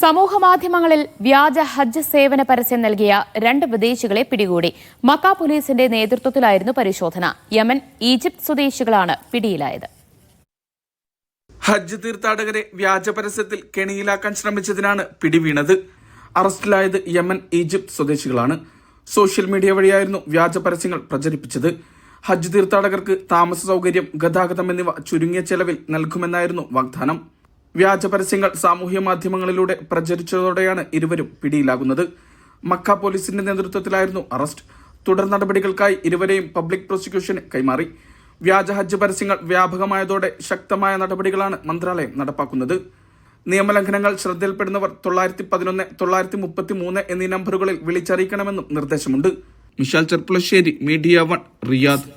സമൂഹമാധ്യമങ്ങളിൽ വ്യാജ ഹജ്ജ് സേവന പരസ്യം നൽകിയ 2 വിദേശികളെ പിടികൂടി. മക്ക പോലീസിന്റെ നേതൃത്വത്തിലായിരുന്നു പരിശോധന. യമൻ, ഈജിപ്ത് സ്വദേശികളാണ് പിടിയിലായത്. ഹജ്ജ് തീർത്ഥാടകരെ വ്യാജ പരസ്യത്തിൽ കെണിയിലാക്കാൻ ശ്രമിച്ചതിനാണ് പിടിവീണത്. അറസ്റ്റിലായത് യമൻ, ഈജിപ്ത് സ്വദേശികളാണ്. സോഷ്യൽ മീഡിയ വഴിയായിരുന്നു വ്യാജ പരസ്യങ്ങൾ പ്രചരിപ്പിച്ചത്. ഹജ്ജ് തീർത്ഥാടകർക്ക് താമസ സൗകര്യം, ഗതാഗതം എന്നിവ ചുരുങ്ങിയ ചെലവിൽ നൽകുമെന്നായിരുന്നു വാഗ്ദാനം. വ്യാജ പരസ്യങ്ങൾ സാമൂഹ്യ മാധ്യമങ്ങളിലൂടെ പ്രചരിച്ചതോടെയാണ് ഇരുവരും പിടിയിലാകുന്നത്. മക്ക പോലീസിന്റെ നേതൃത്വത്തിലായിരുന്നു അറസ്റ്റ്. തുടർ നടപടികൾക്കായി ഇരുവരെയും പബ്ലിക് പ്രോസിക്യൂഷന് കൈമാറി. വ്യാജ ഹജ്ജ് പരസ്യങ്ങൾ വ്യാപകമായതോടെ ശക്തമായ നടപടികളാണ് മന്ത്രാലയം നടപ്പാക്കുന്നത്. നിയമലംഘനങ്ങൾ ശ്രദ്ധയിൽപ്പെടുന്നവർ 911, 933 എന്നീ നമ്പറുകളിൽ വിളിച്ചറിയിക്കണമെന്നും നിർദ്ദേശമുണ്ട്. Mishal Cherpulassery, media 1, Riyadh.